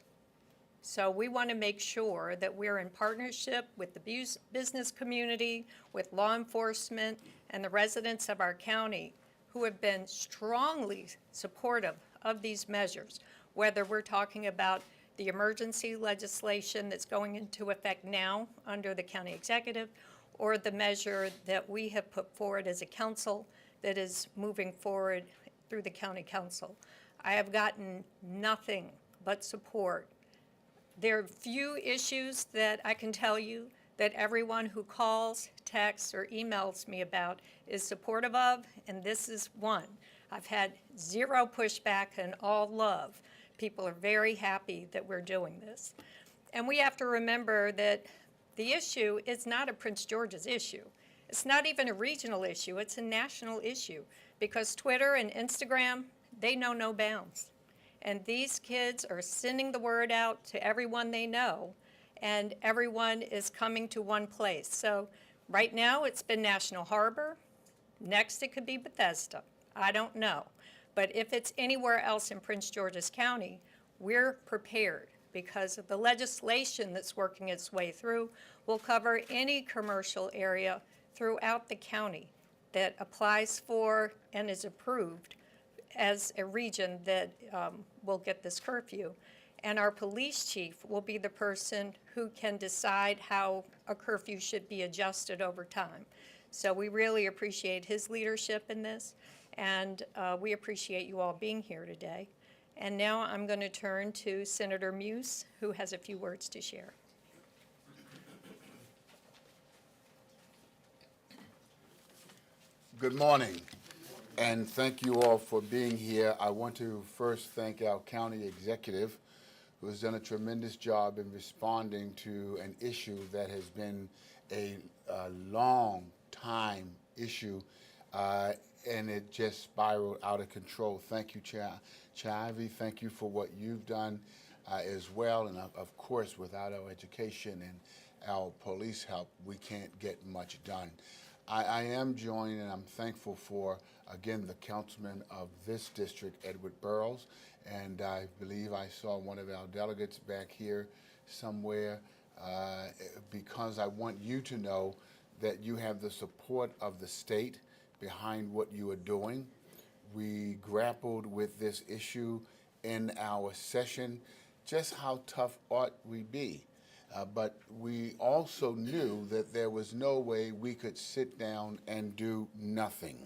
J: So we want to make sure that we're in partnership with the business community, with law enforcement, and the residents of our county who have been strongly supportive of these measures, whether we're talking about the emergency legislation that's going into effect now under the county executive, or the measure that we have put forward as a council that is moving forward through the county council. I have gotten nothing but support. There are few issues that I can tell you that everyone who calls, texts, or emails me about is supportive of, and this is one. I've had zero pushback and all love. People are very happy that we're doing this. And we have to remember that the issue is not a Prince George's issue. It's not even a regional issue, it's a national issue, because Twitter and Instagram, they know no bounds. And these kids are sending the word out to everyone they know, and everyone is coming to one place. So right now it's been National Harbor. Next it could be Bethesda. I don't know. But if it's anywhere else in Prince George's County, we're prepared because of the legislation that's working its way through will cover any commercial area throughout the county that applies for and is approved as a region that will get this curfew. And our police chief will be the person who can decide how a curfew should be adjusted over time. So we really appreciate his leadership in this, and we appreciate you all being here today. And now I'm going to turn to Senator Muse, who has a few words to share.
K: Good morning, and thank you all for being here. I want to first thank our county executive, who has done a tremendous job in responding to an issue that has been a long time issue, and it just spiraled out of control. Thank you, Chair Ivy. Thank you for what you've done as well. And of course, without our education and our police help, we can't get much done. I am joined, and I'm thankful for, again, the councilman of this district, Edward Burrows, and I believe I saw one of our delegates back here somewhere, because I want you to know that you have the support of the state behind what you are doing. We grappled with this issue in our session, just how tough ought we be. But we also knew that there was no way we could sit down and do nothing.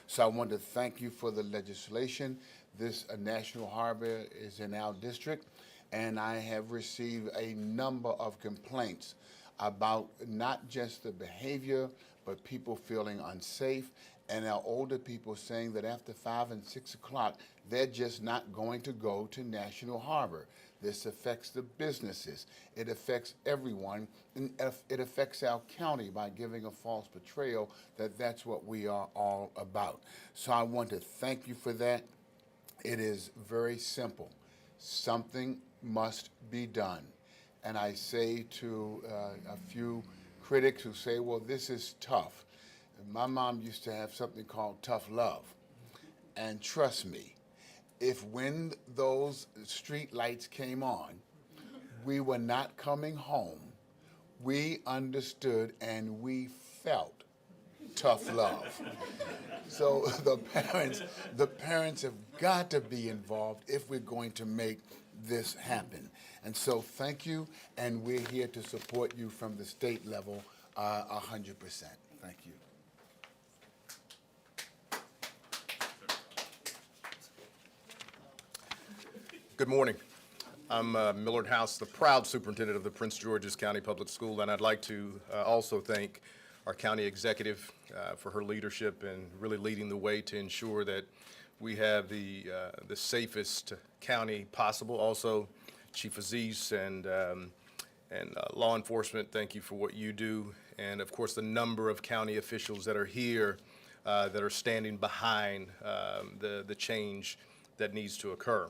K: So I want to thank you for the legislation. This National Harbor is in our district, and I have received a number of complaints about not just the behavior, but people feeling unsafe and our older people saying that after 5 and 6 o'clock, they're just not going to go to National Harbor. This affects the businesses. It affects everyone, and it affects our county by giving a false portrayal that that's what we are all about. So I want to thank you for that. It is very simple. Something must be done. And I say to a few critics who say, well, this is tough. My mom used to have something called tough love. And trust me, if when those street lights came on, we were not coming home, we understood and we felt tough love. So the parents have got to be involved if we're going to make this happen. And so thank you, and we're here to support you from the state level 100%. Thank you.
L: Good morning. I'm Millard House, the proud superintendent of the Prince George's County Public School, and I'd like to also thank our county executive for her leadership and really leading the way to ensure that we have the safest county possible. Also, Chief Aziz and law enforcement, thank you for what you do, and of course the number of county officials that are here that are standing behind the change that needs to occur.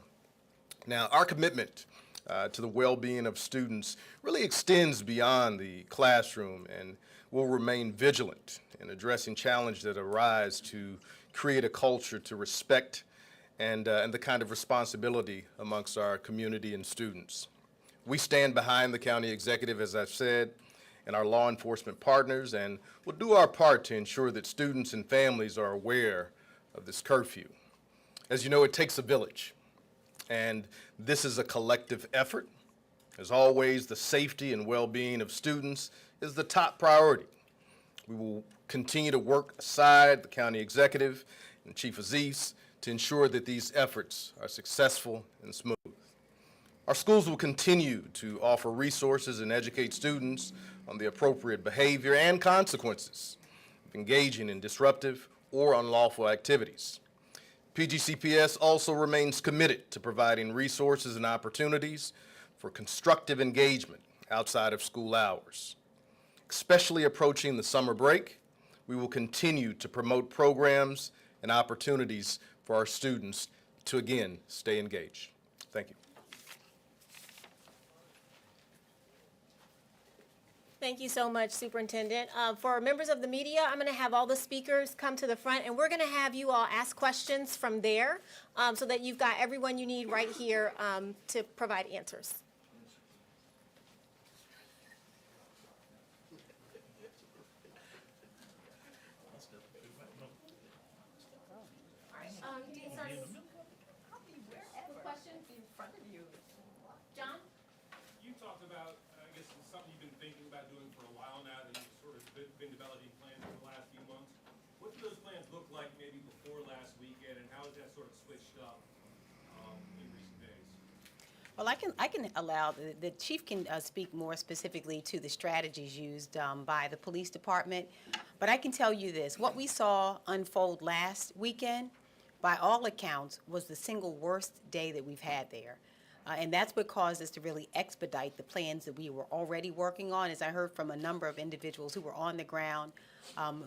L: Now, our commitment to the well-being of students really extends beyond the classroom, and will remain vigilant in addressing challenges that arise to create a culture to respect and the kind of responsibility amongst our community and students. We stand behind the county executive, as I've said, and our law enforcement partners, and we'll do our part to ensure that students and families are aware of this curfew. As you know, it takes a village. And this is a collective effort. As always, the safety and well-being of students is the top priority. We will continue to work aside the county executive and Chief Aziz to ensure that these efforts are successful and smooth. Our schools will continue to offer resources and educate students on the appropriate behavior and consequences of engaging in disruptive or unlawful activities. PGCPS also remains committed to providing resources and opportunities for constructive engagement outside of school hours. Especially approaching the summer break, we will continue to promote programs and opportunities for our students to, again, stay engaged. Thank you.
F: Thank you so much, Superintendent. For members of the media, I'm going to have all the speakers come to the front, and we're going to have you all ask questions from there so that you've got everyone you need right here to provide answers. Questions in front of you. John?
E: You talked about, I guess it's something you've been thinking about doing for a while now, that you've sort of been developing plans for the last few months. What do those plans look like maybe before last weekend, and how has that sort of switched up in recent days?
D: Well, I can allow, the chief can speak more specifically to the strategies used by the police department, but I can tell you this, what we saw unfold last weekend, by all accounts, was the single worst day that we've had there. And that's what caused us to really expedite the plans that we were already working on, as I heard from a number of individuals who were on the ground,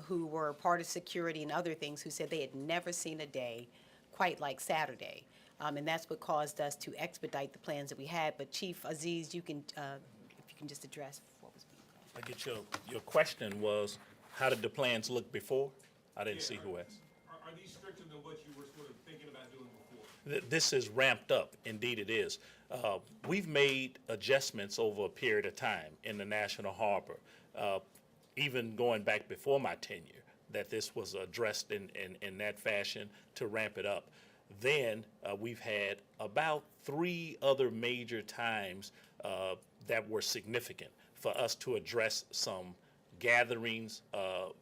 D: who were part of security and other things, who said they had never seen a day quite like Saturday. And that's what caused us to expedite the plans that we had. But Chief Aziz, you can, if you can just address what was being planned.
I: I get your question was, how did the plans look before? I didn't see who asked.
E: Are these stricter than what you were sort of thinking about doing before?
I: This is ramped up, indeed it is. We've made adjustments over a period of time in the National Harbor, even going back before my tenure, that this was addressed in that fashion to ramp it up. Then we've had about 3 other major times that were significant for us to address some gatherings,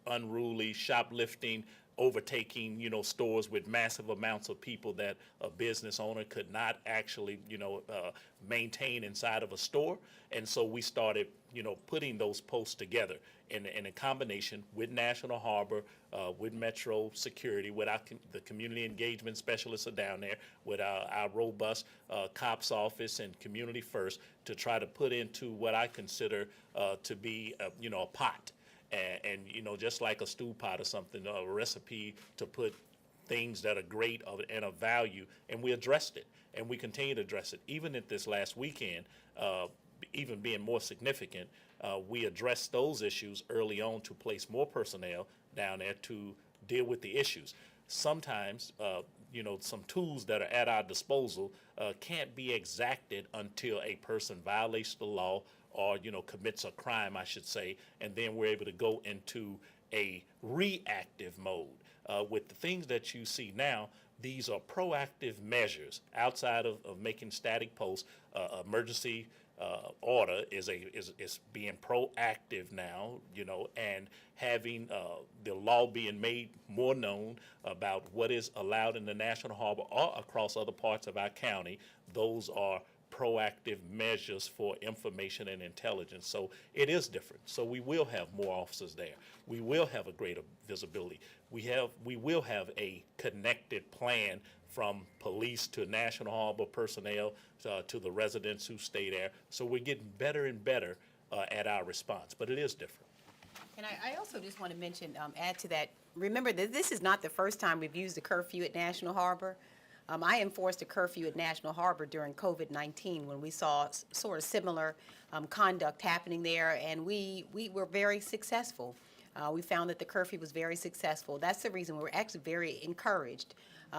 I: unruly shoplifting, overtaking, stores with massive amounts of people that a business owner could not actually, maintain inside of a store. And so we started, putting those posts together in a combination with National Harbor, with Metro Security, with the community engagement specialists are down there, with our robust cops office and Community First, to try to put into what I consider to be, a pot. And just like a stew pot or something, a recipe to put things that are great and of value, and we addressed it, and we continue to address it. Even at this last weekend, even being more significant, we addressed those issues early on to place more personnel down there to deal with the issues. Sometimes, some tools that are at our disposal can't be exacted until a person violates the law or, commits a crime, I should say, and then we're able to go into a reactive mode. With the things that you see now, these are proactive measures outside of making static posts. Emergency order is being proactive now, and having the law being made more known about what is allowed in the National Harbor or across other parts of our county. Those are proactive measures for information and intelligence. So it is different. So we will have more officers there. We will have a greater visibility. We will have a connected plan from police to National Harbor personnel to the residents who stay there. So we're getting better and better at our response, but it is different.
D: And I also just want to mention, add to that, remember that this is not the first time we've used a curfew at National Harbor. I enforced a curfew at National Harbor during COVID-19 when we saw sort of similar conduct happening there, and we were very successful. We found that the curfew was very successful. That's the reason we're actually very encouraged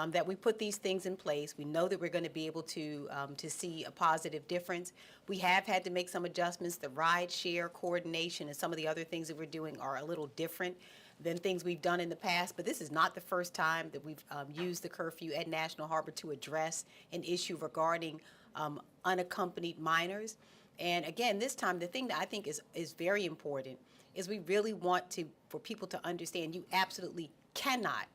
D: that we put these things in place. We know that we're going to be able to see a positive difference. We have had to make some adjustments. The ride share coordination and some of the other things that we're doing are a little different than things we've done in the past, but this is not the first time that we've used the curfew at National Harbor to address an issue regarding unaccompanied minors. And again, this time, the thing that I think is very important is we really want for people to understand you absolutely cannot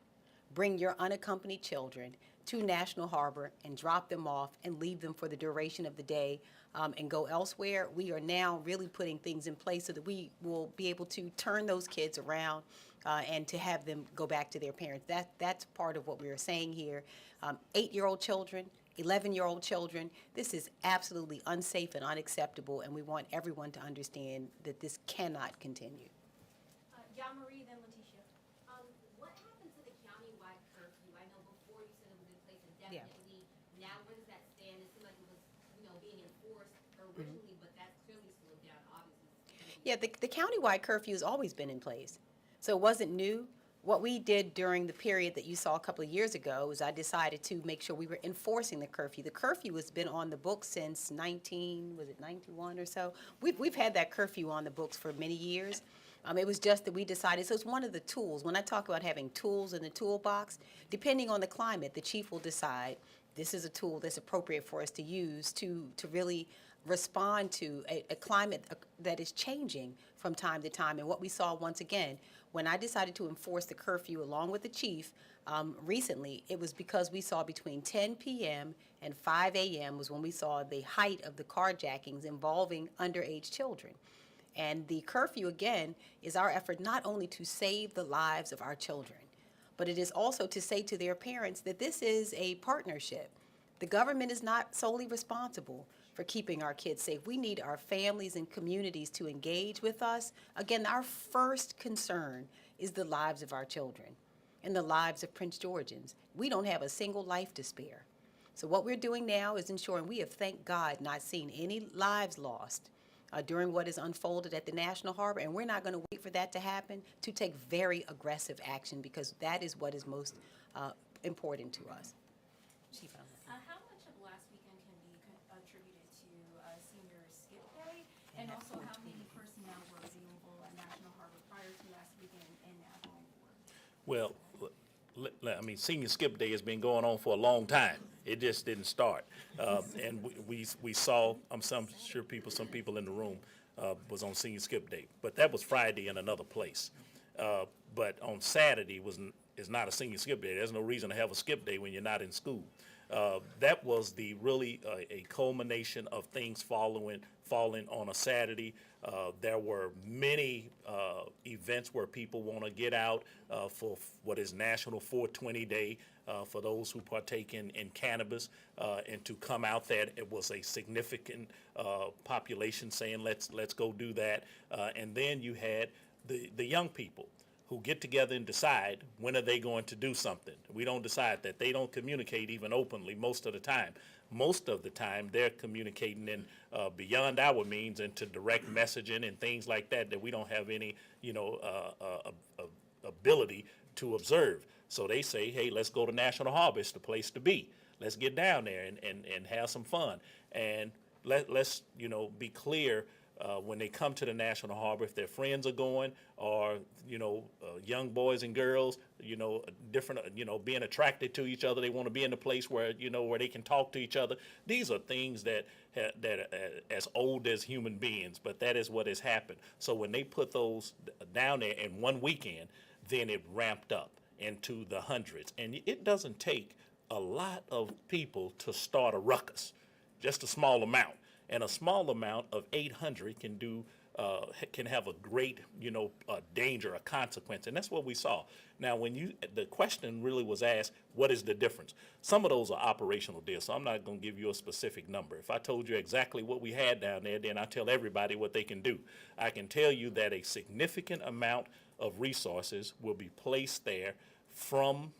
D: bring your unaccompanied children to National Harbor and drop them off and leave them for the duration of the day and go elsewhere. We are now really putting things in place so that we will be able to turn those kids around and to have them go back to their parents. That's part of what we are saying here. 8-year-old children, 11-year-old children, this is absolutely unsafe and unacceptable, and we want everyone to understand that this cannot continue.
M: John Marie, then Letitia. What happened to the countywide curfew? I know before you said it was in place indefinitely. Yeah. Now, where does that stand? It seemed like it was, being enforced originally, but that's clearly slowed down, obviously.
D: Yeah, the countywide curfew has always been in place, so it wasn't new. What we did during the period that you saw a couple of years ago was I decided to make sure we were enforcing the curfew. The curfew has been on the books since 91 or so? We've had that curfew on the books for many years. It was just that we decided, so it's one of the tools. When I talk about having tools in the toolbox, depending on the climate, the chief will decide this is a tool that's appropriate for us to use to really respond to a climate that is changing from time to time. And what we saw once again, when I decided to enforce the curfew along with the chief recently, it was because we saw between 10 p.m. and 5 a.m. was when we saw the height of the carjackings involving underage children. And the curfew, again, is our effort not only to save the lives of our children, but it is also to say to their parents that this is a partnership. The government is not solely responsible for keeping our kids safe. We need our families and communities to engage with us. Again, our first concern is the lives of our children and the lives of Prince Georgians. We don't have a single life to spare. So what we're doing now is ensuring we have, thank God, not seen any lives lost during what is unfolded at the National Harbor, and we're not going to wait for that to happen to take very aggressive action, because that is what is most important to us. Chief,
M: how much of last weekend can be attributed to Senior Skip Day, and also how many personnel were available at National Harbor prior to last weekend and now going forward?
I: Well, Senior Skip Day has been going on for a long time. It just didn't start. And we saw, some people in the room was on Senior Skip Day, but that was Friday in another place. But on Saturday was is not a senior skip day. There's no reason to have a skip day when you're not in school. That was the really a culmination of things falling on a Saturday. There were many events where people want to get out for what is National 420 Day for those who partake in cannabis, and to come out there. It was a significant population saying let's go do that, and then you had the young people who get together and decide when are they going to do something. We don't decide that. They don't communicate even openly most of the time. Most of the time, they're communicating in beyond our means into direct messaging and things like that we don't have any, ability to observe. So they say, hey, let's go to National Harbor. It's the place to be. Let's get down there and have some fun. And let's be clear. When they come to the National Harbor, if their friends are going, or young boys and girls, different, being attracted to each other, they want to be in a place where where they can talk to each other. These are things that are as old as human beings, but that is what has happened. So when they put those down there in one weekend, then it ramped up into the hundreds, and it doesn't take a lot of people to start a ruckus, just a small amount. And a small amount of 800 can have a great, danger, a consequence, and that's what we saw. Now, the question really was asked, what is the difference? Some of those are operational deals, so I'm not going to give you a specific number. If I told you exactly what we had down there, then I tell everybody what they can do. I can tell you that a significant amount of resources will be placed there from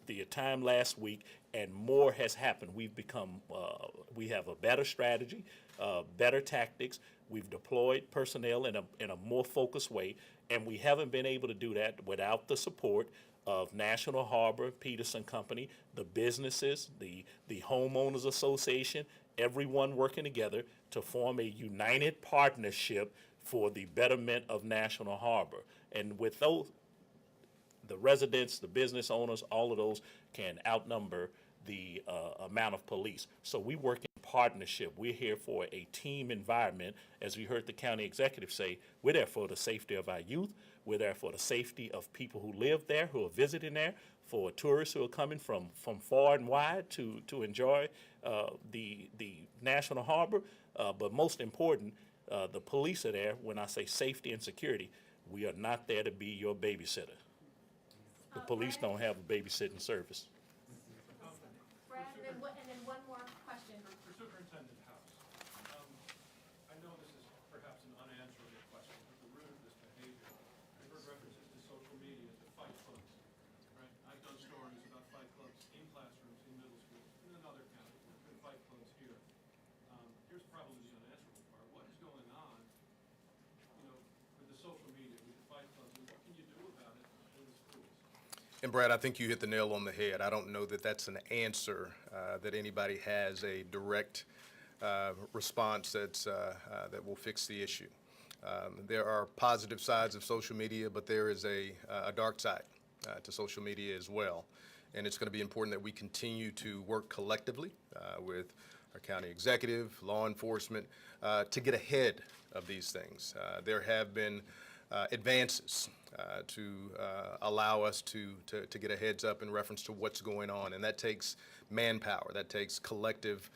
I: the time last week, and more has happened. We have a better strategy, better tactics. We've deployed personnel in a more focused way, and we haven't been able to do that without the support of National Harbor, Peterson Company, the businesses, the homeowners association, everyone working together to form a united partnership for the betterment of National Harbor. And with those, the residents, the business owners, all of those can outnumber the amount of police. So we work in partnership. We're here for a team environment. As we heard the county executive say, we're there for the safety of our youth. We're there for the safety of people who live there, who are visiting there, for tourists who are coming from far and wide to enjoy the National Harbor. But most important, the police are there. When I say safety and security, we are not there to be your babysitter. The police don't have a babysitting service.
F: Brad, and then one more question.
E: For Superintendent House, I know this is perhaps an unanswerable question, but the root of this behavior, I've heard references to social media, to fight clubs, right? I've done stories about fight clubs in classrooms, in middle schools, in another county, there's been fight clubs here. Here's probably the unanswerable part. What is going on, with the social media, with the fight clubs, and what can you do about it in the schools?
L: And Brad, I think you hit the nail on the head. I don't know that that's an answer, that anybody has a direct response that will fix the issue. There are positive sides of social media, but there is a dark side to social media as well. And it's going to be important that we continue to work collectively with our county executive, law enforcement, to get ahead of these things. There have been advances to allow us to get a heads up in reference to what's going on, and that takes manpower, that takes collective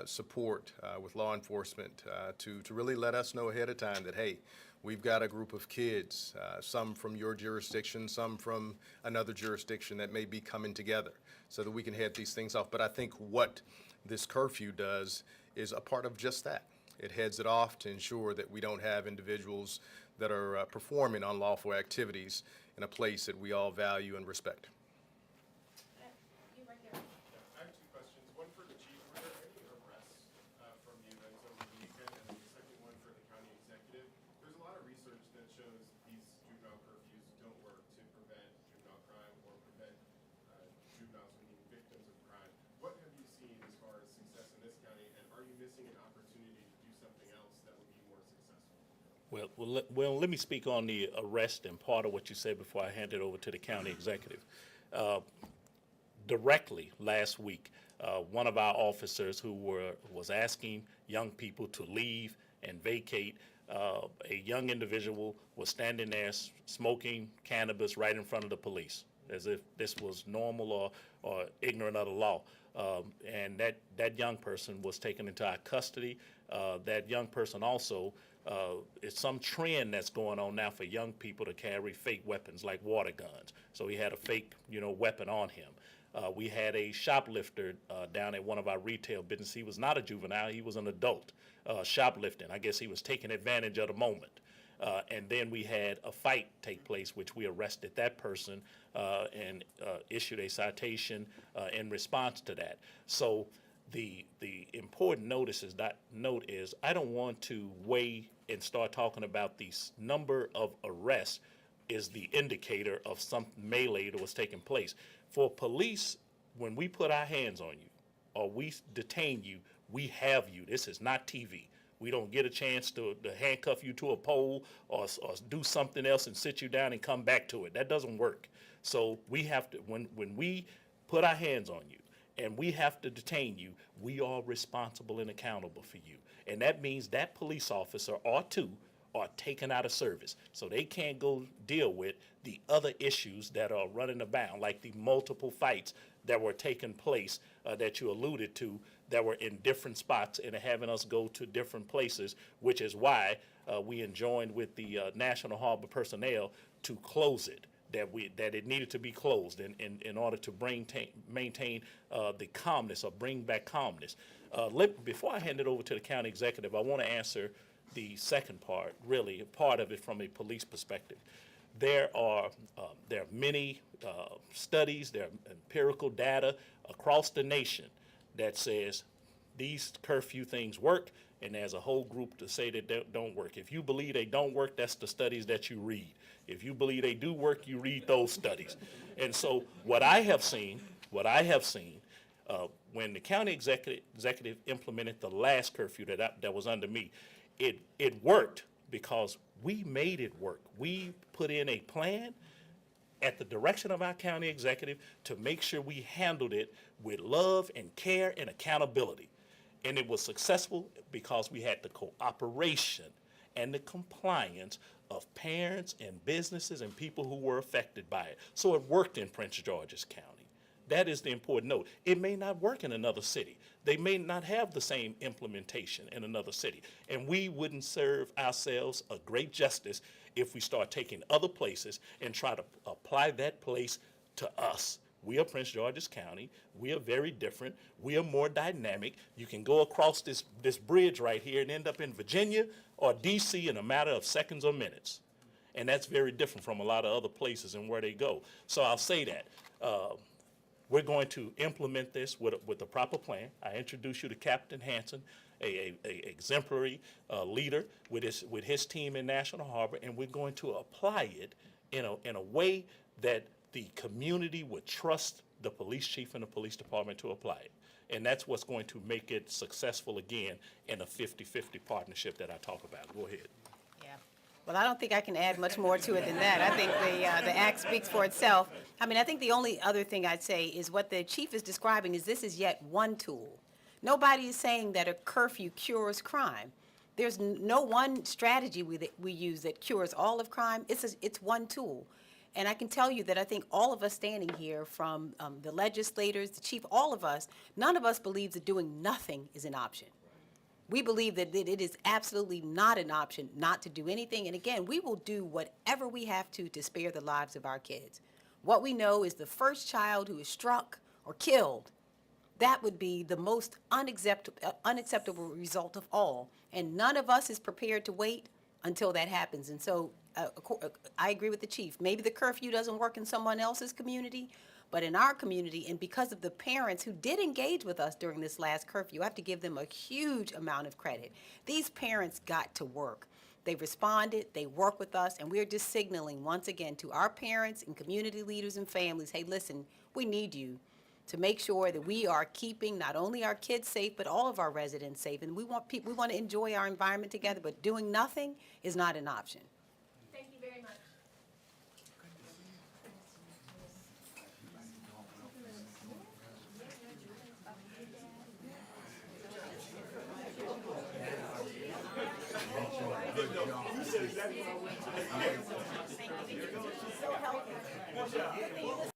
L: support with law enforcement to really let us know ahead of time that, hey, we've got a group of kids, some from your jurisdiction, some from another jurisdiction, that may be coming together so that we can head these things off. But I think what this curfew does is a part of just that. It heads it off to ensure that we don't have individuals that are performing unlawful activities in a place that we all value and respect.
F: You right there.
E: I have two questions. One for the chief. Were there any arrests from the events over the weekend? And then the second one for the county executive. There's a lot of research that shows these juvenile curfews don't work to prevent juvenile crime or prevent juveniles from being victims of crime. What have you seen as far as success in this county, and are you missing an opportunity to do something else that would be more successful?
I: Well, let me speak on the arrest and part of what you said before I hand it over to the county executive. Directly last week, one of our officers who was asking young people to leave and vacate, a young individual was standing there smoking cannabis right in front of the police. as if this was normal or ignorant of the law. And that young person was taken into our custody. That young person also, it's some trend that's going on now for young people to carry fake weapons like water guns. So he had a fake, weapon on him. We had a shoplifter down at one of our retail businesses. He was not a juvenile, he was an adult shoplifting. I guess he was taking advantage of the moment. And then we had a fight take place, which we arrested that person and issued a citation in response to that. So the important note is I don't want to weigh and start talking about the number of arrests is the indicator of some melee that was taking place. For police, when we put our hands on you or we detain you, we have you. This is not TV. We don't get a chance to handcuff you to a pole or do something else and sit you down and come back to it. That doesn't work. So we have to, when we put our hands on you and we have to detain you, we are responsible and accountable for you. And that means that police officer or two are taken out of service. So they can't go deal with the other issues that are running about, like the multiple fights that were taking place that you alluded to, that were in different spots and having us go to different places, which is why we enjoined with the National Harbor personnel to close it, that it needed to be closed in order to maintain the calmness or bring back calmness. Before I hand it over to the county executive, I want to answer the second part, really, part of it from a police perspective. There are many studies, there are empirical data across the nation that says these curfew things work, and there's a whole group to say that they don't work. If you believe they don't work, that's the studies that you read. If you believe they do work, you read those studies. And so what I have seen, when the county executive implemented the last curfew that was under me, it worked because we made it work. We put in a plan at the direction of our county executive to make sure we handled it with love and care and accountability. And it was successful because we had the cooperation and the compliance of parents and businesses and people who were affected by it. So it worked in Prince George's County. That is the important note. It may not work in another city. They may not have the same implementation in another city. And we wouldn't serve ourselves a great justice if we start taking other places and try to apply that place to us. We are Prince George's County. We are very different. We are more dynamic. You can go across this bridge right here and end up in Virginia or DC in a matter of seconds or minutes. And that's very different from a lot of other places and where they go. So I'll say that. We're going to implement this with the proper plan. I introduce you to Captain Hanson, a exemplary leader with his team in National Harbor, and we're going to apply it in a way that the community would trust the police chief and the police department to apply it. And that's what's going to make it successful again in a 50-50 partnership that I talk about. Go ahead.
D: Well, I don't think I can add much more to it than that. I think the act speaks for itself. I mean, I think the only other thing I'd say is what the chief is describing is this is yet one tool. Nobody is saying that a curfew cures crime. There's no one strategy we use that cures all of crime. It's one tool. And I can tell you that I think all of us standing here, from the legislators, the chief, all of us, none of us believes that doing nothing is an option. We believe that it is absolutely not an option not to do anything. And again, we will do whatever we have to spare the lives of our kids. What we know is the first child who is struck or killed, that would be the most unacceptable result of all. And none of us is prepared to wait until that happens. And so I agree with the chief. Maybe the curfew doesn't work in someone else's community, but in our community, and because of the parents who did engage with us during this last curfew, I have to give them a huge amount of credit. These parents got to work. They responded, they worked with us, and we're just signaling once again to our parents and community leaders and families, hey, listen, we need you to make sure that we are keeping not only our kids safe, but all of our residents safe. And we want to enjoy our environment together, but doing nothing is not an option.
F: Thank you very much.
E: You said exactly what I was.